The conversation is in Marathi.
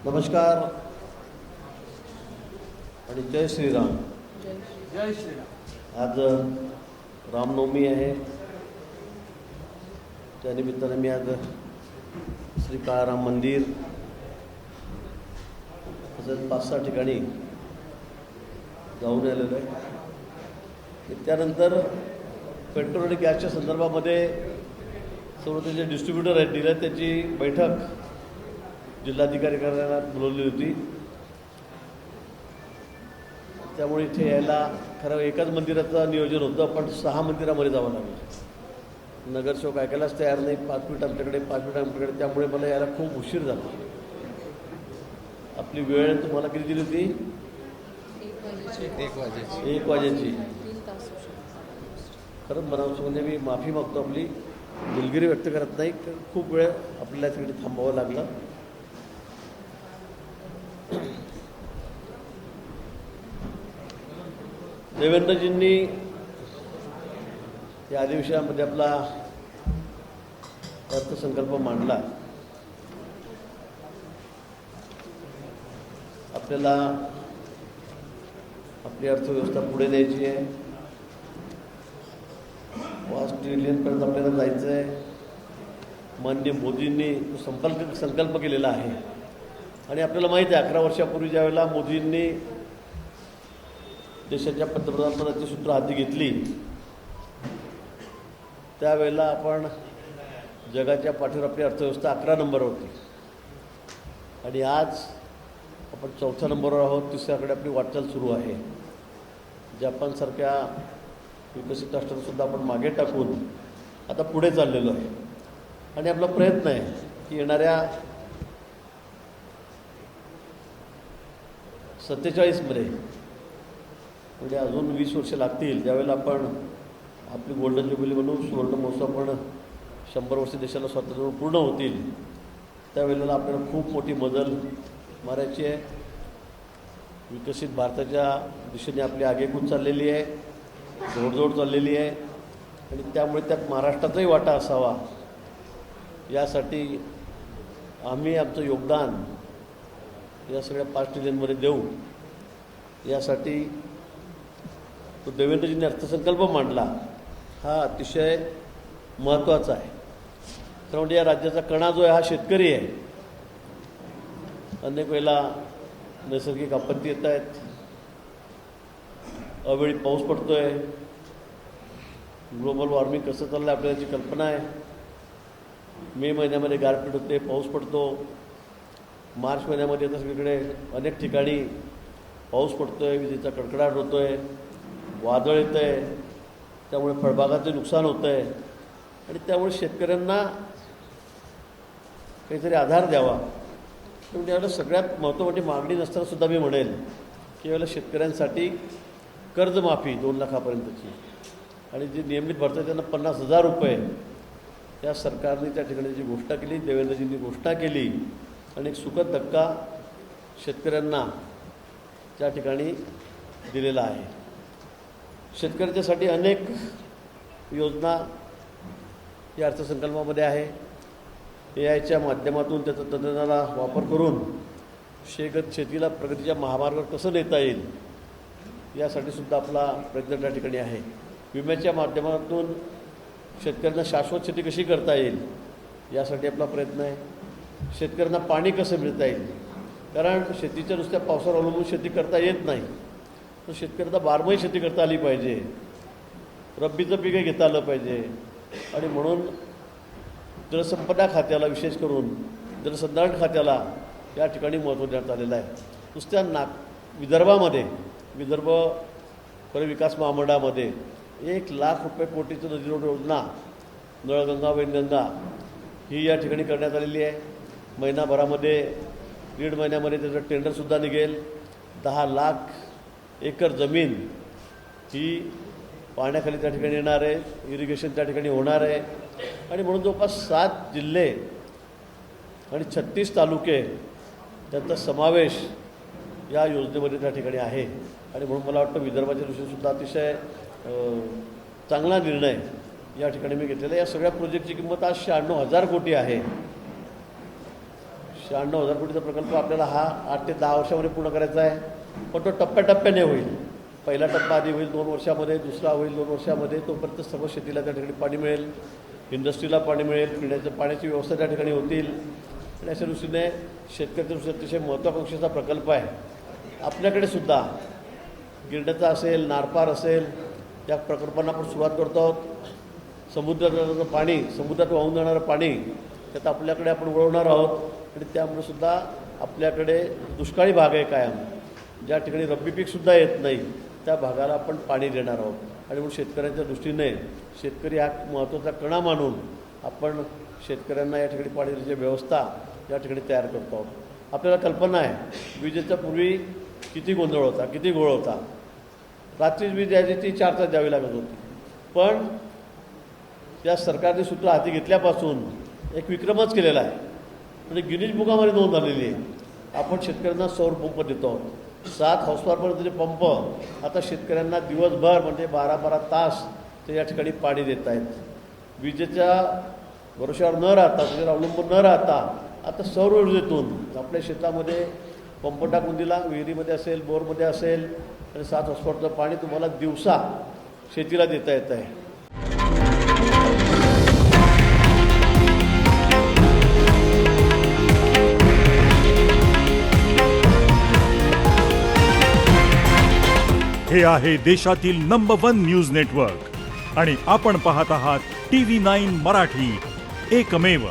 नमस्कार आणि जय श्रीराम. जय श्रीराम. आज रामनवमी आहे. त्यानिमित्ताने मी आज श्री काळाराम मंदिर तसंच 5-6 ठिकाणी जाऊन आलेलो आहे. त्यानंतर पेट्रोल आणि गॅसच्या संदर्भामध्ये सर्व जे डिस्ट्रीब्युटर आहेत डीलर त्याची बैठक जिल्हाधिकारी कार्यालयात बोलवली होती. त्यामुळे इथे यायला खरं एकाच मंदिराचं नियोजन होतं, पण 6 मंदिरामध्ये जावं लागलं. नगरसेवक ऐकायलाच तयार नाही. 5 मिनिट आमच्याकडे 5 मिनिट आमच्याकडे, त्यामुळे मला यायला खूप उशीर झाला. आपली वेळ तुम्हाला किती दिली होती? 1 वाजेची. खरंच म्हणावं म्हणजे मी माफी मागतो. आपली दिलगिरी व्यक्त करत नाही. खूप वेळ आपल्याला तिकडे थांबावं लागलं. देवेंद्रजींनी या अधिवेशनामध्ये आपला अर्थसंकल्प मांडला. आपल्याला आपली अर्थव्यवस्था पुढे न्यायची आहे. 5 ट्रिलियनपर्यंत आपल्याला जायचं आहे. माननीय मोदींनी संकल्प केलेला आहे. आणि आपल्याला माहीत आहे 11 वर्षापूर्वी ज्यावेळेला मोदींनी देशाच्या पंतप्रधानपदाची सूत्र हाती घेतली, त्यावेळेला आपण जगाच्या पाठीवर आपली अर्थव्यवस्था 11 नंबरवर होती. आणि आज आपण 4थ्या नंबरवर आहोत. 3ऱ्याकडे आपली वाटचाल सुरू आहे. जपानसारख्या विकसित राष्ट्रांसुद्धा आपण मागे टाकून आता पुढे चाललेलो आहे. आणि आपला प्रयत्न आहे की येणाऱ्या 47मध्ये म्हणजे अजून 20 वर्ष लागतील, ज्यावेळेला आपण आपली गोल्डन ज्युबिली म्हणून सुवर्ण महोत्सव पण 100 वर्ष देशाला स्वातंत्र्य पूर्ण होतील, त्यावेळेला आपल्याला खूप मोठी मजल मारायची आहे. विकसित भारताच्या दिशेने आपली आगेकूच चाललेली आहे, जोडजोड चाललेली आहे. आणि त्यामुळे त्यात महाराष्ट्राचाही वाटा असावा, यासाठी आम्ही आमचं योगदान या सगळ्या 5 ट्रिलियनमध्ये देऊ. यासाठी तो देवेंद्रजींनी अर्थसंकल्प मांडला, हा अतिशय महत्त्वाचा आहे. तर म्हणजे या राज्याचा कणा जो आहे हा शेतकरी आहे. अनेक वेळेला नैसर्गिक आपत्ती येत आहेत, अवेळी पाऊस पडतो आहे, ग्लोबल वॉर्मिंग कसं चाललं आहे आपल्याला याची कल्पना आहे. मे महिन्यामध्ये गारपीट होते, पाऊस पडतो. मार्च महिन्यामध्ये आता सगळीकडे अनेक ठिकाणी पाऊस पडतो आहे, विजेचा कडकडाट होतो आहे, वादळ येतं आहे. त्यामुळे फळबागाचं नुकसान होतं आहे. आणि त्यामुळे शेतकऱ्यांना काहीतरी आधार द्यावा. म्हणजे यावेळेला सगळ्यात महत्त्वाची मागणी नसतानासुद्धा मी म्हणेल की यावेळेला शेतकऱ्यांसाठी कर्जमाफी 2 लाखापर्यंतची, आणि जे नियमित भरतात त्यांना 50,000 रुपये या सरकारने त्या ठिकाणी जी घोषणा केली, देवेंद्रजींनी घोषणा केली. आणि एक सुखद धक्का शेतकऱ्यांना त्या ठिकाणी दिलेला आहे. शेतकऱ्यांच्यासाठी अनेक योजना या अर्थसंकल्पामध्ये आहे. AIच्या माध्यमातून त्याचा तंत्रज्ञानाला वापर करून शेतीला प्रगतीच्या महामार्गावर कसं नेता येईल, यासाठी सुद्धा आपला प्रयत्न त्या ठिकाणी आहे. विम्याच्या माध्यमातून शेतकऱ्यांना शाश्वत शेती कशी करता येईल, यासाठी आपला प्रयत्न आहे. शेतकऱ्यांना पाणी कसं मिळता येईल, कारण शेतीच्या नुसत्या पावसावर अवलंबून शेती करता येत नाही. तर शेतकऱ्यांना 12 महिने शेती करता आली पाहिजे, रब्बीचं पिकं घेता आलं पाहिजे. आणि म्हणून जलसंपदा खात्याला, विशेष करून जलसंधारण खात्याला या ठिकाणी महत्त्व देण्यात आलेलं आहे. नुसत्या विदर्भामध्ये, विदर्भ खरे विकास महामंडळामध्ये 1 लाख रुपये कोटीचं नदीजोड योजना, नळगंगा वैनगंगा ही या ठिकाणी करण्यात आलेली आहे. महिनाभरामध्ये, 1.5 महिन्यामध्ये त्याचं टेंडरसुद्धा निघेल. 10 लाख एकर जमीन ही पाण्याखाली त्या ठिकाणी येणार आहे. इरिगेशन त्या ठिकाणी होणार आहे. आणि म्हणून जवळपास 7 जिल्हे आणि 36 तालुके त्यांचा समावेश या योजनेमध्ये त्या ठिकाणी आहे. आणि म्हणून मला वाटतं विदर्भाच्या दृष्टीनेसुद्धा अतिशय चांगला निर्णय या ठिकाणी मी घेतलेला. या सगळ्या प्रोजेक्टची किंमत आज 96,000 कोटी आहे. 96,000 कोटीचा प्रकल्प आपल्याला हा 8 ते 10 वर्षामध्ये पूर्ण करायचा आहे, पण तो टप्प्याटप्प्याने होईल. पहिला टप्पा आधी होईल 2 वर्षामध्ये, दुसरा होईल 2 वर्षामध्ये. तोपर्यंत सर्व शेतीला त्या ठिकाणी पाणी मिळेल, इंडस्ट्रीला पाणी मिळेल, पिण्याच्या पाण्याची व्यवस्था त्या ठिकाणी होतील. आणि अशा दृष्टीने शेतकऱ्याच्या दृष्टीने अतिशय महत्त्वाकांक्षेचा प्रकल्प आहे. आपल्याकडे सुद्धा गिरण्याचा असेल, नारपार असेल, त्या प्रकल्पांना आपण सुरुवात करतो आहोत. समुद्राचं पाणी, समुद्रात वाहून जाणारं पाणी त्यात आपल्याकडे आपण वळवणार आहोत. आणि त्यामुळे सुद्धा आपल्याकडे दुष्काळी भाग आहे कायम, ज्या ठिकाणी रब्बी पीकसुद्धा येत नाही, त्या भागाला आपण पाणी देणार आहोत. आणि म्हणून शेतकऱ्यांच्या दृष्टीने शेतकरी हा महत्त्वाचा कणा मानून आपण शेतकऱ्यांना या ठिकाणी पाणी देण्याची व्यवस्था या ठिकाणी तयार करतो आहोत. आपल्याला कल्पना आहे, विजेच्या पूर्वी किती गोंधळ होता, किती गोळ होता. रात्रीच वीज द्यायची ती 4 तास द्यावी लागत होती. पण त्या सरकारने सूत्र हाती घेतल्यापासून एक विक्रमच केलेला आहे, म्हणजे गिनीज बुकामध्ये नोंद झालेली आहे. आपण शेतकऱ्यांना सौर पंप देतो आहोत. 7 हॉर्सपावरपर्यंतचे पंप आता शेतकऱ्यांना दिवसभर म्हणजे 12-12 तास ते या ठिकाणी पाणी देत आहेत. विजेच्या भरोश्यावर न राहता, त्याच्यावर अवलंबून न राहता आता सौर ऊर्जेतून आपल्या शेतामध्ये पंप टाकून दिला, विहिरीमध्ये असेल, बोरमध्ये असेल, आणि 7 हॉर्सपावरचं पाणी तुम्हाला दिवसा शेतीला देता येत आहे. हे आहे देशातील नंबर 1 न्यूज नेटवर्क आणि आपण पाहत आहात TV9 मराठी, एकमेव.